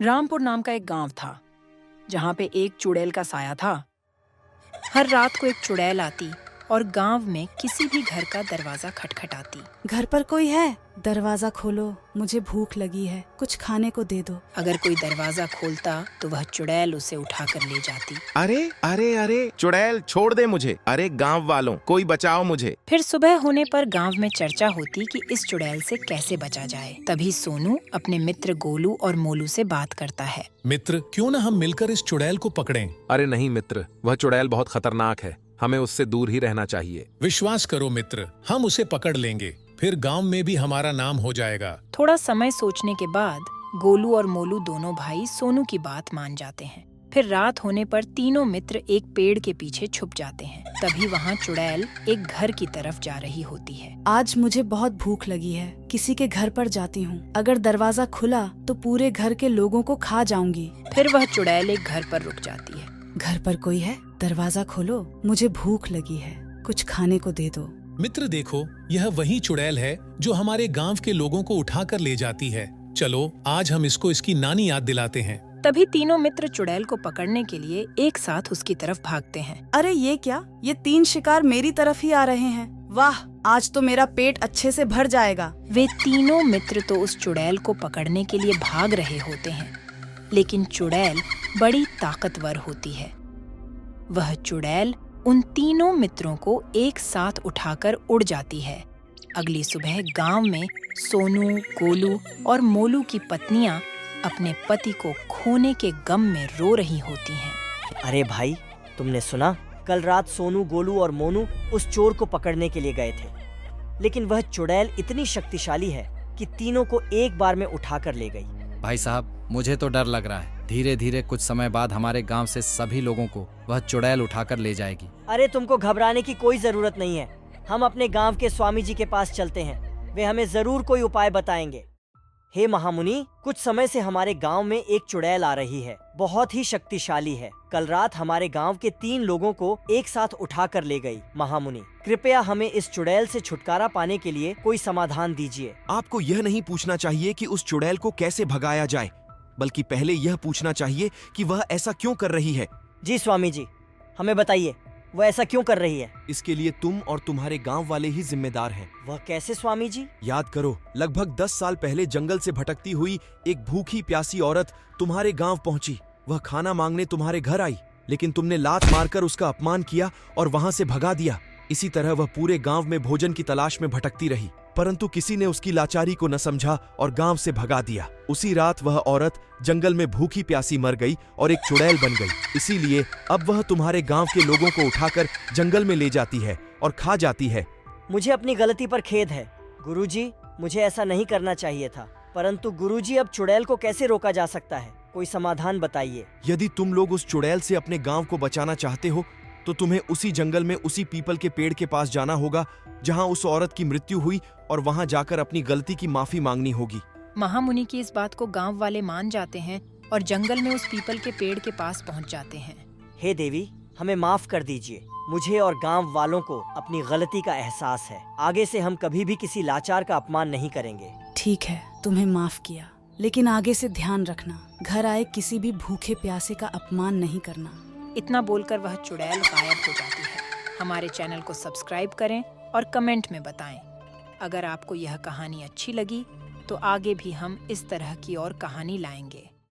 रामपुर नाम का एक गांव था जहां पे एक चुड़ैल का साया था। हर रात को एक चुड़ैल आती और गांव में किसी भी घर का दरवाजा खटखटाती। घर पर कोई है? दरवाजा खोलो, मुझे भूख लगी है, कुछ खाने को दे दो। अगर कोई दरवाजा खोलता तो वह चुड़ैल उसे उठाकर ले जाती। अरे अरे अरे चुड़ैल छोड़ दे मुझे, अरे गांव वालों कोई बचाओ मुझे। फिर सुबह होने पर गांव में चर्चा होती कि इस चुड़ैल से कैसे बचा जाए। तभी सोनू अपने मित्र गोलू और मोलू से बात करता है। मित्र, क्यों न हम मिलकर इस चुड़ैल को पकड़ें? अरे नहीं मित्र, वह चुड़ैल बहुत खतरनाक है, हमें उससे दूर ही रहना चाहिए। विश्वास करो मित्र, हम उसे पकड़ लेंगे, फिर गांव में भी हमारा नाम हो जाएगा। थोड़ा समय सोचने के बाद गोलू और मोलू दोनों भाई सोनू की बात मान जाते हैं। फिर रात होने पर तीनों मित्र एक पेड़ के पीछे छुप जाते हैं। तभी वहाँ चुड़ैल एक घर की तरफ जा रही होती है। आज मुझे बहुत भूख लगी है, किसी के घर पर जाती हूँ। अगर दरवाजा खुला तो पूरे घर के लोगों को खा जाऊंगी। फिर वह चुड़ैल एक घर पर रुक जाती है। घर पर कोई है? दरवाजा खोलो, मुझे भूख लगी है, कुछ खाने को दे दो। मित्र देखो, यह वही चुड़ैल है जो हमारे गांव के लोगों को उठा कर ले जाती है। चलो आज हम इसको इसकी नानी याद दिलाते हैं। तभी तीनों मित्र चुड़ैल को पकड़ने के लिए एक साथ उसकी तरफ भागते हैं। अरे ये क्या, ये 3 शिकार मेरी तरफ ही आ रहे हैं। वाह, आज तो मेरा पेट अच्छे से भर जाएगा। वे तीनों मित्र तो उस चुड़ैल को पकड़ने के लिए भाग रहे होते हैं, लेकिन चुड़ैल बड़ी ताकतवर होती है। वह चुड़ैल उन तीनों मित्रों को एक साथ उठाकर उड़ जाती है। अगली सुबह गांव में सोनू, गोलू और मोलू की पत्नियां अपने पति को खोने के गम में रो रही होती हैं। अरे भाई, तुमने सुना? कल रात सोनू, गोलू और मोनू उस चोर को पकड़ने के लिए गए थे, लेकिन वह चुड़ैल इतनी शक्तिशाली है कि तीनों को एक बार में उठाकर ले गई। भाई साहब, मुझे तो डर लग रहा है। धीरे धीरे कुछ समय बाद हमारे गांव से सभी लोगों को वह चुड़ैल उठाकर ले जाएगी। अरे तुमको घबराने की कोई जरूरत नहीं है। हम अपने गांव के स्वामी जी के पास चलते हैं, वे हमें जरूर कोई उपाय बताएंगे। हे महामुनि, कुछ समय से हमारे गांव में एक चुड़ैल आ रही है, बहुत ही शक्तिशाली है। कल रात हमारे गांव के 3 लोगों को एक साथ उठा कर ले गई। महामुनि, कृपया हमें इस चुड़ैल से छुटकारा पाने के लिए कोई समाधान दीजिए। आपको यह नहीं पूछना चाहिए कि उस चुड़ैल को कैसे भगाया जाए, बल्कि पहले यह पूछना चाहिए कि वह ऐसा क्यों कर रही है। जी स्वामी जी, हमें बताइए, वह ऐसा क्यों कर रही है? इसके लिए तुम और तुम्हारे गांव वाले ही जिम्मेदार हैं। वह कैसे स्वामी जी? याद करो, लगभग 10 साल पहले जंगल से भटकती हुई एक भूखी प्यासी औरत तुम्हारे गांव पहुंची। वह खाना मांगने तुम्हारे घर आई, लेकिन तुमने लात मारकर उसका अपमान किया और वहां से भगा दिया। इसी तरह वह पूरे गांव में भोजन की तलाश में भटकती रही, परंतु किसी ने उसकी लाचारी को न समझा और गांव से भगा दिया। उसी रात वह औरत जंगल में भूखी प्यासी मर गई और एक चुड़ैल बन गई। इसीलिए अब वह तुम्हारे गांव के लोगों को उठाकर जंगल में ले जाती है और खा जाती है। मुझे अपनी गलती पर खेद है गुरुजी, मुझे ऐसा नहीं करना चाहिए था। परंतु गुरुजी, अब चुड़ैल को कैसे रोका जा सकता है? कोई समाधान बताइए। यदि तुम लोग उस चुड़ैल से अपने गांव को बचाना चाहते हो तो तुम्हें उसी जंगल में उसी पीपल के पेड़ के पास जाना होगा जहां उस औरत की मृत्यु हुई, और वहां जाकर अपनी गलती की माफी मांगनी होगी। महामुनि की इस बात को गांव वाले मान जाते हैं और जंगल में उस पीपल के पेड़ के पास पहुंच जाते हैं। हे देवी, हमें माफ कर दीजिए। मुझे और गांव वालों को अपनी गलती का एहसास है। आगे से हम कभी भी किसी लाचार का अपमान नहीं करेंगे। ठीक है, तुम्हें माफ किया, लेकिन आगे से ध्यान रखना, घर आए किसी भी भूखे प्यासे का अपमान नहीं करना। इतना बोलकर वह चुड़ैल गायब हो जाती है। हमारे चैनल को सब्सक्राइब करें और कमेंट में बताएं। अगर आपको यह कहानी अच्छी लगी तो आगे भी हम इस तरह की और कहानी लाएंगे।